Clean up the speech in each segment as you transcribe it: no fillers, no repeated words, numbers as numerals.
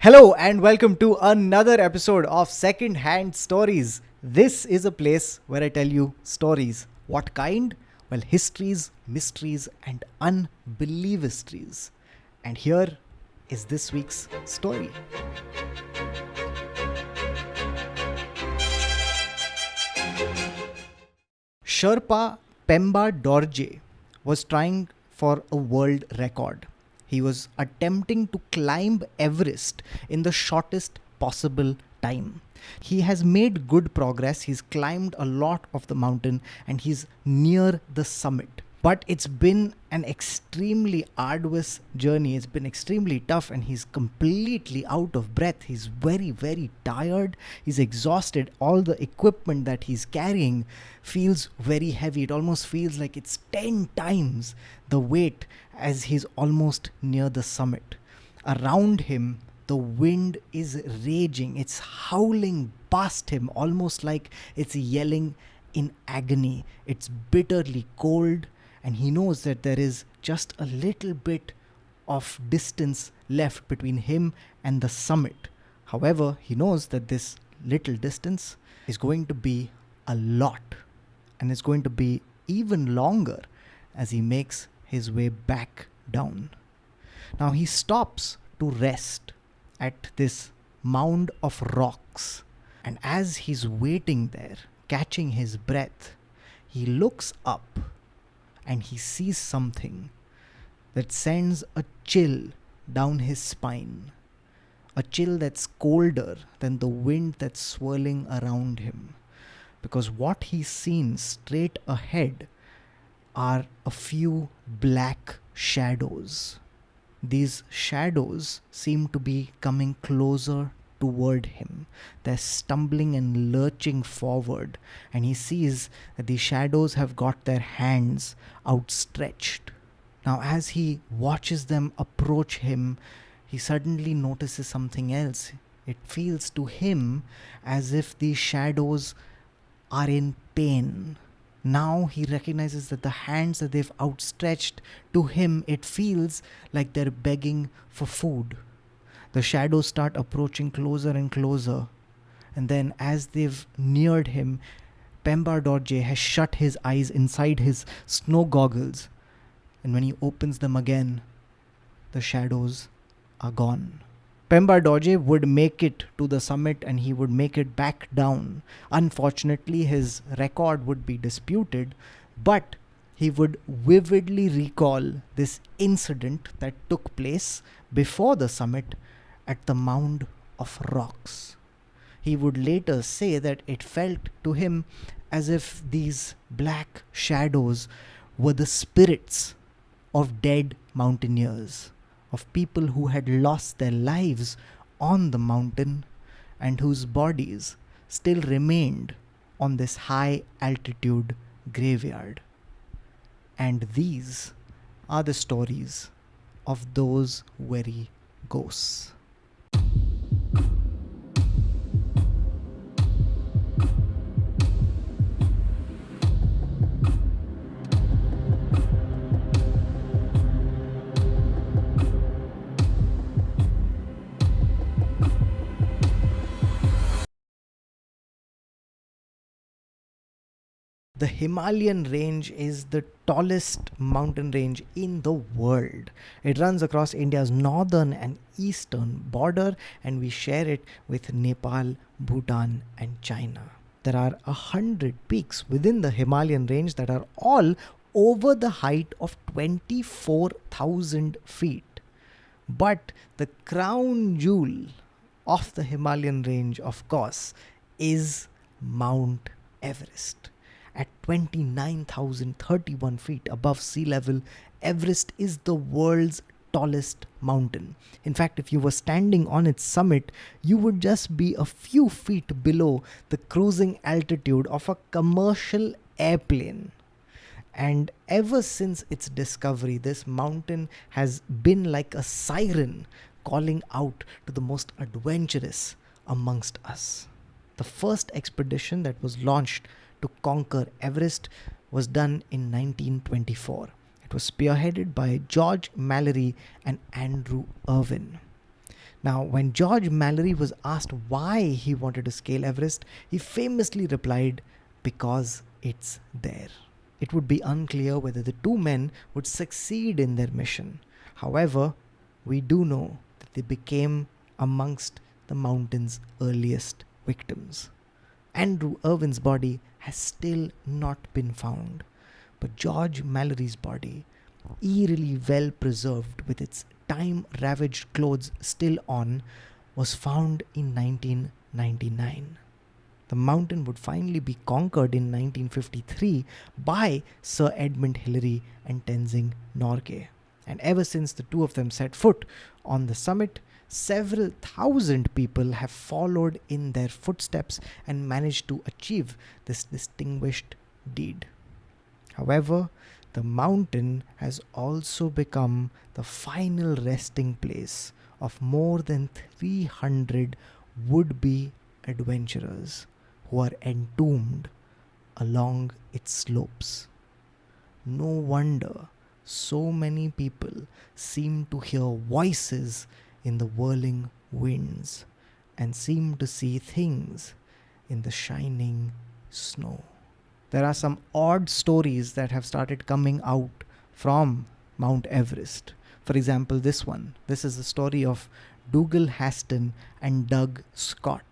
Hello and welcome to another episode of Secondhand Stories. This is a place where I tell you stories. What kind? Well, histories, mysteries, and unbelievistries. And here is this week's story. Sherpa Pemba Dorje was trying for a world record. He was attempting to climb Everest in the shortest possible time. He has made good progress. He's climbed a lot of the mountain and he's near the summit. But it's been an extremely arduous journey. It's been extremely tough and he's completely out of breath. He's very, very tired. He's exhausted. All the equipment that he's carrying feels very heavy. It almost feels like it's 10 times the weight as he's almost near the summit. Around him, the wind is raging. It's howling past him, almost like it's yelling in agony. It's bitterly cold, and he knows that there is just a little bit of distance left between him and the summit. However, he knows that this little distance is going to be a lot, and it's going to be even longer as he makes his way back down. Now he stops to rest at this mound of rocks, and as he's waiting there, catching his breath, he looks up and he sees something that sends a chill down his spine. A chill that's colder than the wind that's swirling around him. Because what he's seen straight ahead are a few black shadows. These shadows seem to be coming closer toward him. They're stumbling and lurching forward, and he sees that the shadows have got their hands outstretched. Now, as he watches them approach him, he suddenly notices something else. It feels to him as if these shadows are in pain. Now he recognizes that the hands that they've outstretched to him, it feels like they're begging for food. The shadows start approaching closer and closer. And then as they've neared him, Pemba Dorje has shut his eyes inside his snow goggles. And when he opens them again, the shadows are gone. Pemba Dorje would make it to the summit and he would make it back down. Unfortunately, his record would be disputed, but he would vividly recall this incident that took place before the summit at the mound of rocks. He would later say that it felt to him as if these black shadows were the spirits of dead mountaineers, of people who had lost their lives on the mountain and whose bodies still remained on this high altitude graveyard. And these are the stories of those very ghosts. The Himalayan range is the tallest mountain range in the world. It runs across India's northern and eastern border, and we share it with Nepal, Bhutan, and China. There are 100 peaks within the Himalayan range that are all over the height of 24,000 feet. But the crown jewel of the Himalayan range, of course, is Mount Everest. At 29,031 feet above sea level, Everest is the world's tallest mountain. In fact, if you were standing on its summit, you would just be a few feet below the cruising altitude of a commercial airplane. And ever since its discovery, this mountain has been like a siren calling out to the most adventurous amongst us. The first expedition that was launched to conquer Everest was done in 1924. It was spearheaded by George Mallory and Andrew Irwin. Now, when George Mallory was asked why he wanted to scale Everest, he famously replied, "Because it's there." It would be unclear whether the two men would succeed in their mission. However, we do know that they became amongst the mountain's earliest victims. Andrew Irwin's body has still not been found, but George Mallory's body, eerily well preserved with its time ravaged clothes still on, was found in 1999. The mountain would finally be conquered in 1953 by Sir Edmund Hillary and Tenzing Norgay. And ever since the two of them set foot on the summit, several thousand people have followed in their footsteps and managed to achieve this distinguished deed. However, the mountain has also become the final resting place of more than 300 would-be adventurers who are entombed along its slopes. No wonder so many people seem to hear voices in the whirling winds and seem to see things in the shining snow. There are some odd stories that have started coming out from Mount Everest. For example, this one. This is the story of Dougal Haston and Doug Scott.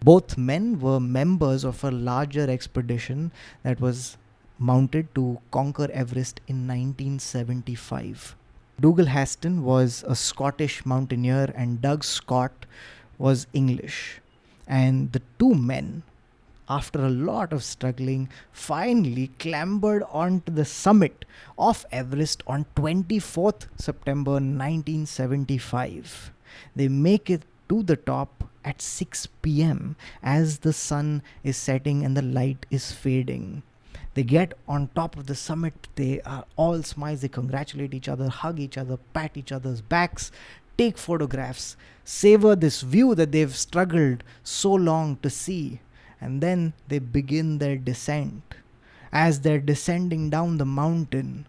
Both men were members of a larger expedition that was mounted to conquer Everest in 1975. Dougal Haston was a Scottish mountaineer and Doug Scott was English. And the two men, after a lot of struggling, finally clambered onto the summit of Everest on 24th September 1975. They make it to the top at 6 p.m. as the sun is setting and the light is fading. They get on top of the summit, they are all smiles, they congratulate each other, hug each other, pat each other's backs, take photographs, savor this view that they've struggled so long to see. And then they begin their descent. As they're descending down the mountain,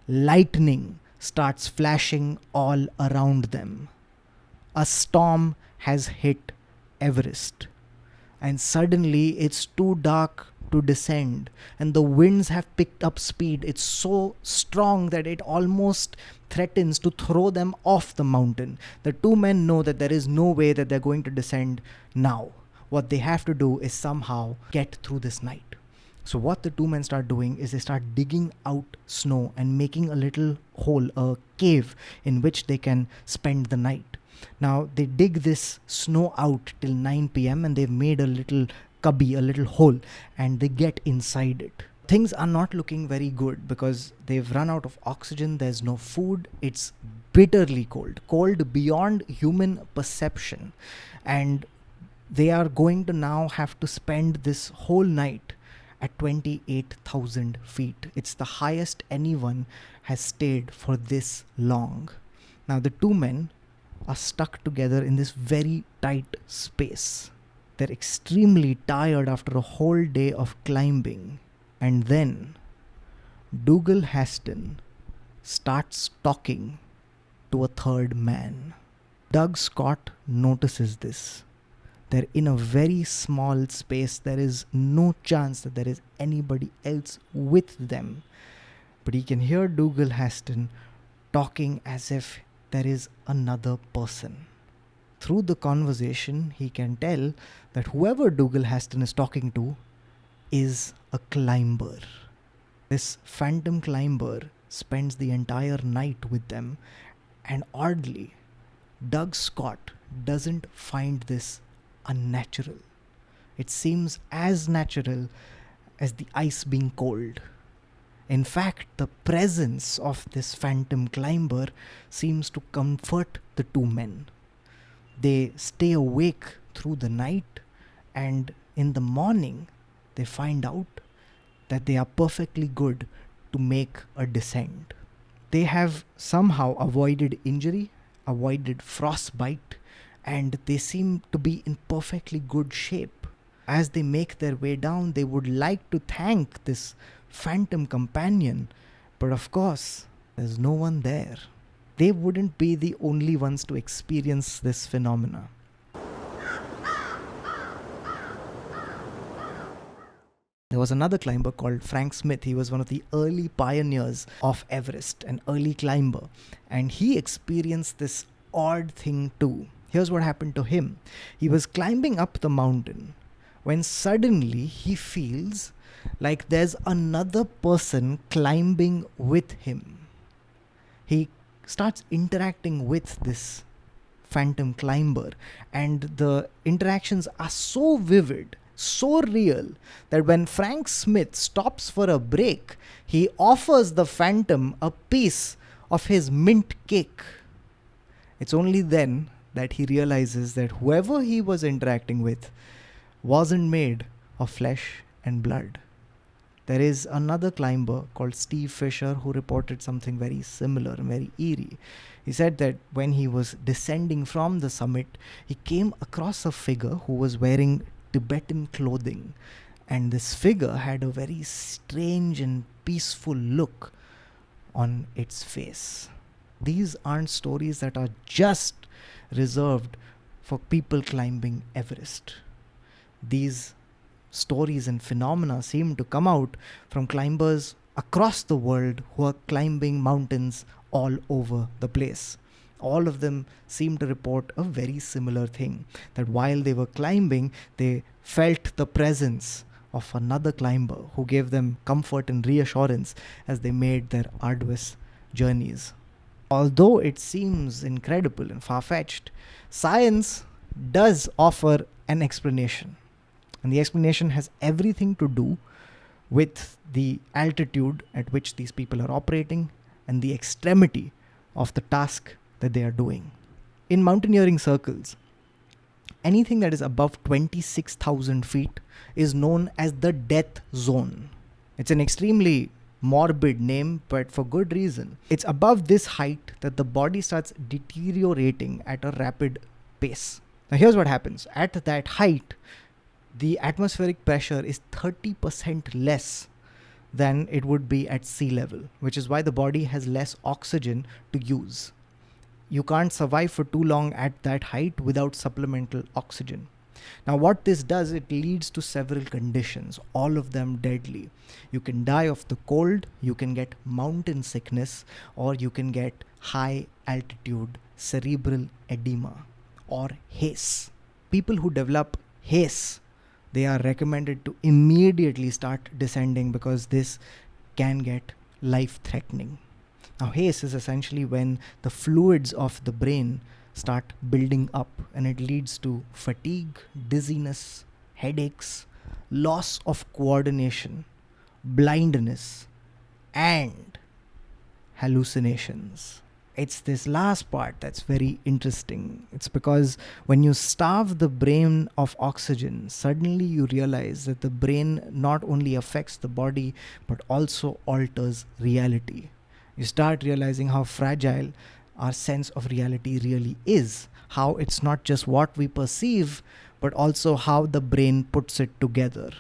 lightning starts flashing all around them. A storm has hit Everest, and suddenly it's too dark to descend, and the winds have picked up speed. It's so strong that it almost threatens to throw them off the mountain. The two men know that there is no way that they're going to descend now. What they have to do is somehow get through this night. So what the two men start doing is they start digging out snow and making a little hole, a cave in which they can spend the night. Now they dig this snow out till 9 p.m. and they've made a little cubby, a little hole, and they get inside it. Things are not looking very good because they've run out of oxygen, there's no food, it's bitterly cold, cold beyond human perception. And they are going to now have to spend this whole night at 28,000 feet. It's the highest anyone has stayed for this long. Now the two men are stuck together in this very tight space. They're extremely tired after a whole day of climbing. And then Dougal Haston starts talking to a third man. Doug Scott notices this. They're in a very small space. There is no chance that there is anybody else with them. But he can hear Dougal Haston talking as if there is another person. Through the conversation, he can tell that whoever Dougal Haston is talking to is a climber. This phantom climber spends the entire night with them, and oddly, Doug Scott doesn't find this unnatural. It seems as natural as the ice being cold. In fact, the presence of this phantom climber seems to comfort the two men. They stay awake through the night, and in the morning, they find out that they are perfectly good to make a descent. They have somehow avoided injury, avoided frostbite, and they seem to be in perfectly good shape. As they make their way down, they would like to thank this phantom companion, but of course, there's no one there. they wouldn't be the only ones to experience this phenomena. There was another climber called Frank Smith. He was one of the early pioneers of Everest, an early climber. And he experienced this odd thing too. Here's what happened to him. He was climbing up the mountain when suddenly he feels like there's another person climbing with him. He starts interacting with this phantom climber, and the interactions are so vivid, so real, that when Frank Smith stops for a break, he offers the phantom a piece of his mint cake. It's only then that he realizes that whoever he was interacting with wasn't made of flesh and blood. There is another climber called Steve Fisher who reported something very similar, very eerie. He said that when he was descending from the summit, he came across a figure who was wearing Tibetan clothing, and this figure had a very strange and peaceful look on its face. These aren't stories that are just reserved for people climbing Everest. These stories and phenomena seem to come out from climbers across the world who are climbing mountains all over the place. All of them seem to report a very similar thing, that while they were climbing, they felt the presence of another climber who gave them comfort and reassurance as they made their arduous journeys. Although it seems incredible and far-fetched, science does offer an explanation. And the explanation has everything to do with the altitude at which these people are operating and the extremity of the task that they are doing. In mountaineering circles, anything that is above 26,000 feet is known as the death zone. It's an extremely morbid name, but for good reason. It's above this height that the body starts deteriorating at a rapid pace. Now here's what happens. At that height, the atmospheric pressure is 30% less than it would be at sea level, which is why the body has less oxygen to use. You can't survive for too long at that height without supplemental oxygen. Now what this does, it leads to several conditions, all of them deadly. You can die of the cold, you can get mountain sickness, or you can get high altitude cerebral edema or haze. People who develop haze, they are recommended to immediately start descending because this can get life-threatening. Now haze is essentially when the fluids of the brain start building up, and it leads to fatigue, dizziness, headaches, loss of coordination, blindness, and hallucinations. It's this last part that's very interesting. It's because when you starve the brain of oxygen, suddenly you realize that the brain not only affects the body, but also alters reality. You start realizing how fragile our sense of reality really is, how it's not just what we perceive, but also how the brain puts it together.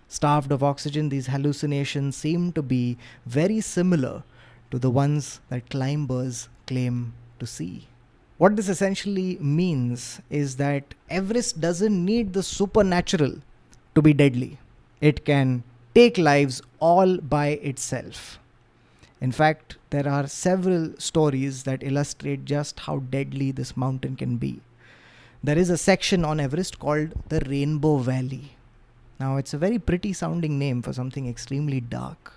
Starved of oxygen, these hallucinations seem to be very similar to the ones that climbers claim to see. What this essentially means is that Everest doesn't need the supernatural to be deadly. It can take lives all by itself. In fact, there are several stories that illustrate just how deadly this mountain can be. There is a section on Everest called the Rainbow Valley. Now, it's a very pretty sounding name for something extremely dark,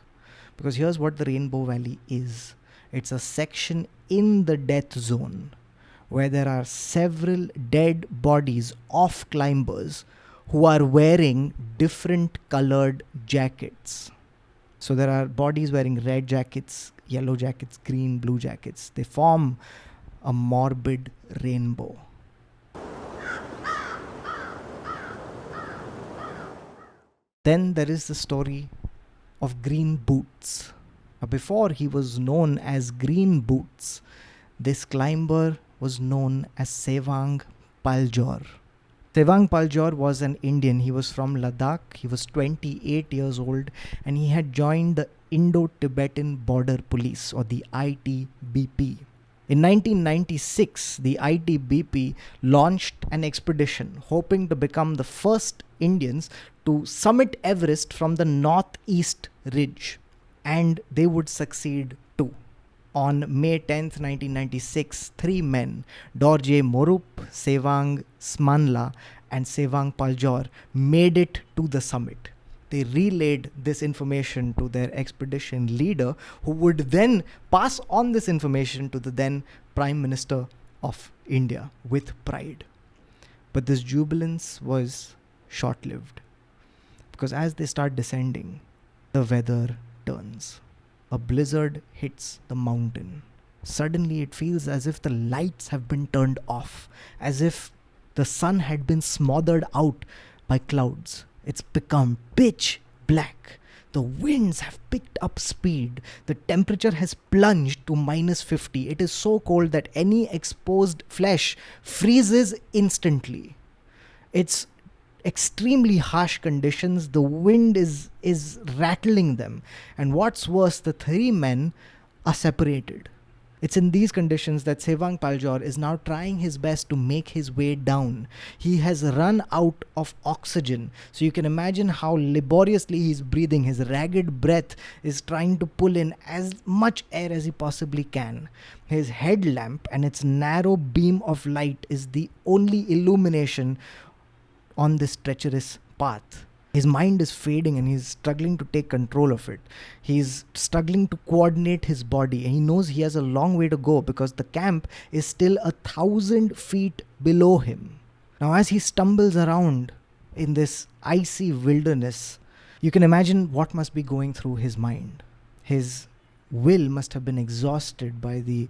because here's what the Rainbow Valley is. It's a section in the death zone where there are several dead bodies of climbers who are wearing different colored jackets. So there are bodies wearing red jackets, yellow jackets, green, blue jackets. They form a morbid rainbow. Then there is the story of Green Boots. Before he was known as Green Boots, this climber was known as Sevang Paljor. Sevang Paljor was an Indian. He was from Ladakh. He was 28 years old and he had joined the Indo-Tibetan Border Police, or the ITBP. In 1996, the ITBP launched an expedition hoping to become the first Indians to summit Everest from the northeast ridge. And they would succeed too. On May 10th, 1996, three men, Dorje Morup, Sevang Smanla, and Sevang Paljor, made it to the summit. They relayed this information to their expedition leader, who would then pass on this information to the then Prime Minister of India with pride. But this jubilance was short-lived, because as they start descending, the weather turns. A blizzard hits the mountain. Suddenly it feels as if the lights have been turned off, as if the sun had been smothered out by clouds. It's become pitch black. The winds have picked up speed. The temperature has plunged to -50. It is so cold that any exposed flesh freezes instantly. It's extremely harsh conditions. The wind is rattling them. And what's worse, the three men are separated. It's in these conditions that Sevang Paljor is now trying his best to make his way down. He has run out of oxygen. So you can imagine how laboriously he's breathing. His ragged breath is trying to pull in as much air as he possibly can. His headlamp and its narrow beam of light is the only illumination on this treacherous path. His mind is fading and he's struggling to take control of it. He's struggling to coordinate his body, and he knows he has a long way to go because the camp is still 1,000 feet below him. Now, as he stumbles around in this icy wilderness, you can imagine what must be going through his mind. His will must have been exhausted by the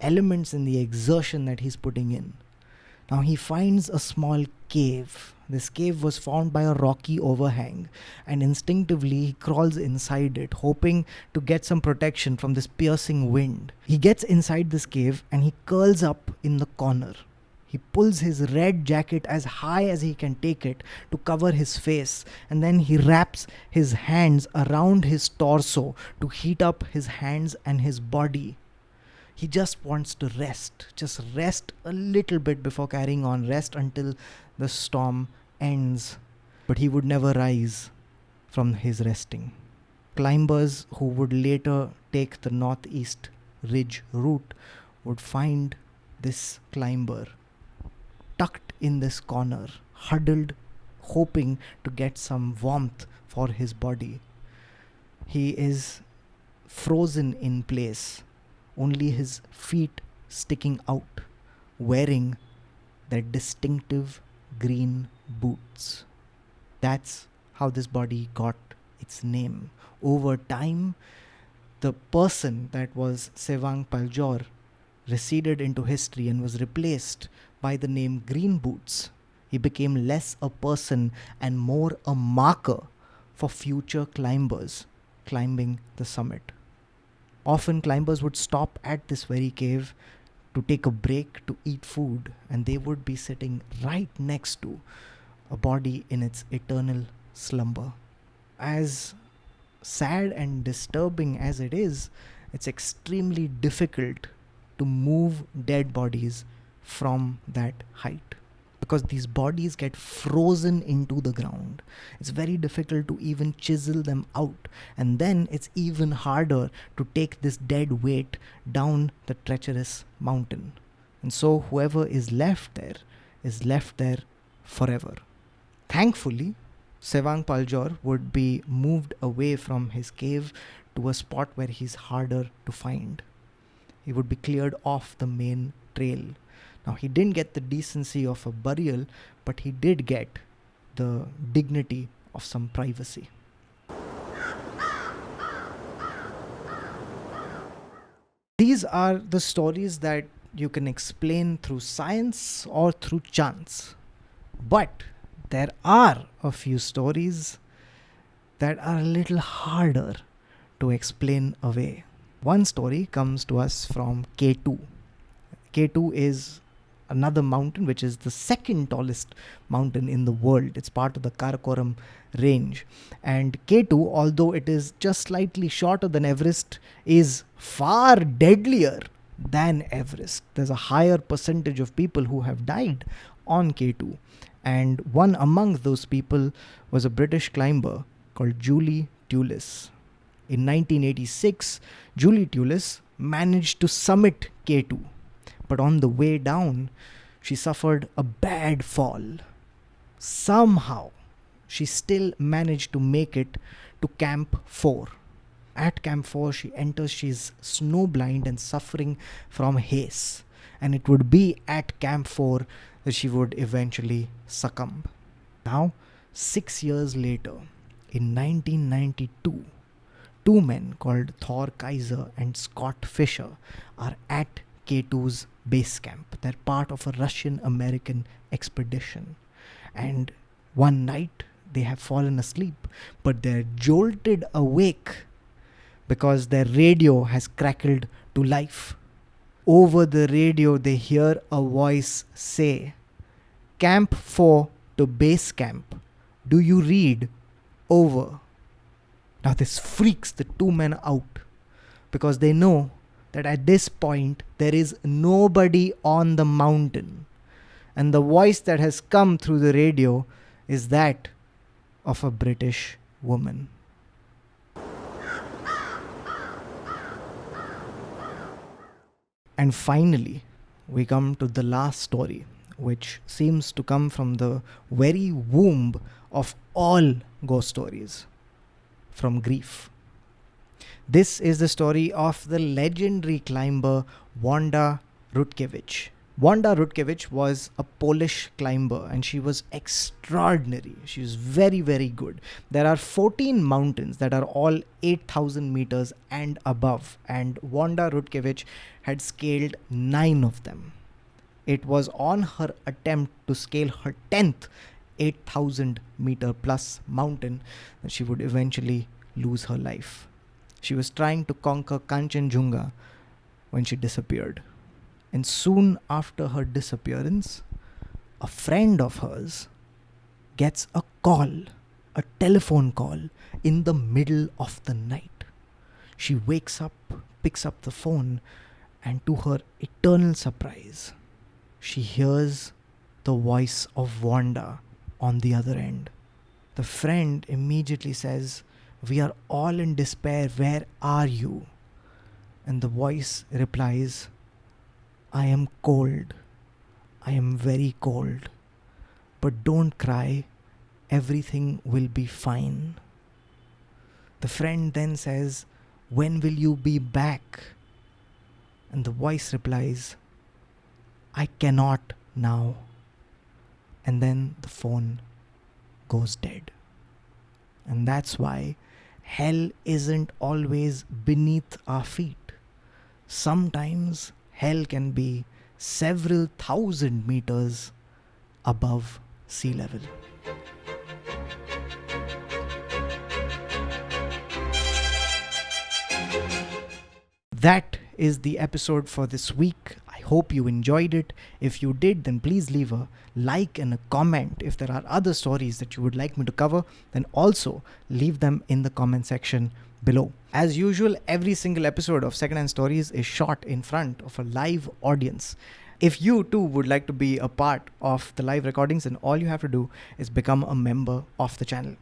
elements and the exertion that he's putting in. Now he finds a small cave. This cave was found by a rocky overhang, and instinctively he crawls inside it, hoping to get some protection from this piercing wind. He gets inside this cave and he curls up in the corner. He pulls his red jacket as high as he can take it to cover his face, and then he wraps his hands around his torso to heat up his hands and his body. He just wants to rest, just rest a little bit before carrying on, rest until the storm ends. But he would never rise from his resting. Climbers who would later take the northeast ridge route would find this climber tucked in this corner, huddled, hoping to get some warmth for his body. He is frozen in place, only his feet sticking out, wearing their distinctive green boots. That's how this body got its name. Over time, the person that was Sevang Paljor receded into history and was replaced by the name Green Boots. He became less a person and more a marker for future climbers climbing the summit. Often climbers would stop at this very cave to take a break to eat food, and they would be sitting right next to a body in its eternal slumber. As sad and disturbing as it is, it's extremely difficult to move dead bodies from that height, because these bodies get frozen into the ground. It's very difficult to even chisel them out, and then it's even harder to take this dead weight down the treacherous mountain. And so whoever is left there forever. Thankfully, Sevang Paljor would be moved away from his cave to a spot where he's harder to find. He would be cleared off the main trail. Now, he didn't get the decency of a burial, but he did get the dignity of some privacy. These are the stories that you can explain through science or through chance. But there are a few stories that are a little harder to explain away. One story comes to us from K2. K2 is another mountain which is the second tallest mountain in the world. It's part of the Karakoram range. And K2, although it is just slightly shorter than Everest, is far deadlier than Everest. There's a higher percentage of people who have died on K2. And one among those people was a British climber called Julie Tullis. In 1986, Julie Tullis managed to summit K2. But on the way down, she suffered a bad fall. Somehow, she still managed to make it to Camp 4. At Camp 4, she enters, she's snowblind and suffering from haze. And it would be at Camp 4 that she would eventually succumb. Now, 6 years later, in 1992, two men called Thor Kaiser and Scott Fisher are at K2's base camp. They're part of a Russian-American expedition. And one night, they have fallen asleep, but they're jolted awake because their radio has crackled to life. Over the radio, they hear a voice say, "Camp 4 to base camp. Do you read? Over." Now this freaks the two men out because they know that at this point there is nobody on the mountain. And the voice that has come through the radio is that of a British woman. And finally, we come to the last story, which seems to come from the very womb of all ghost stories, from grief. This is the story of the legendary climber Wanda Rutkiewicz. Wanda Rutkiewicz was a Polish climber and she was extraordinary. She was very, very good. There are 14 mountains that are all 8,000 meters and above, and Wanda Rutkiewicz had scaled 9 of them. It was on her attempt to scale her 10th 8,000 meter plus mountain that she would eventually lose her life. She was trying to conquer Kanchenjunga when she disappeared. And soon after her disappearance, a friend of hers gets a call, a telephone call in the middle of the night. She wakes up, picks up the phone, and to her eternal surprise, she hears the voice of Wanda on the other end. The friend immediately says, "We are all in despair. Where are you?" And the voice replies, "I am cold. I am very cold. But don't cry. Everything will be fine." The friend then says, "When will you be back?" And the voice replies, "I cannot now." And then the phone goes dead. And that's why hell isn't always beneath our feet. Sometimes hell can be several thousand meters above sea level. That is the episode for this week. I hope you enjoyed it. If you did, then please leave a like and a comment. If there are other stories that you would like me to cover, then also leave them in the comment section below. As usual, every single episode of Secondhand Stories is shot in front of a live audience. If you too would like to be a part of the live recordings, then all you have to do is become a member of the channel.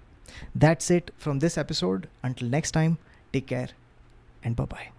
That's it from this episode. Until next time, take care and bye-bye.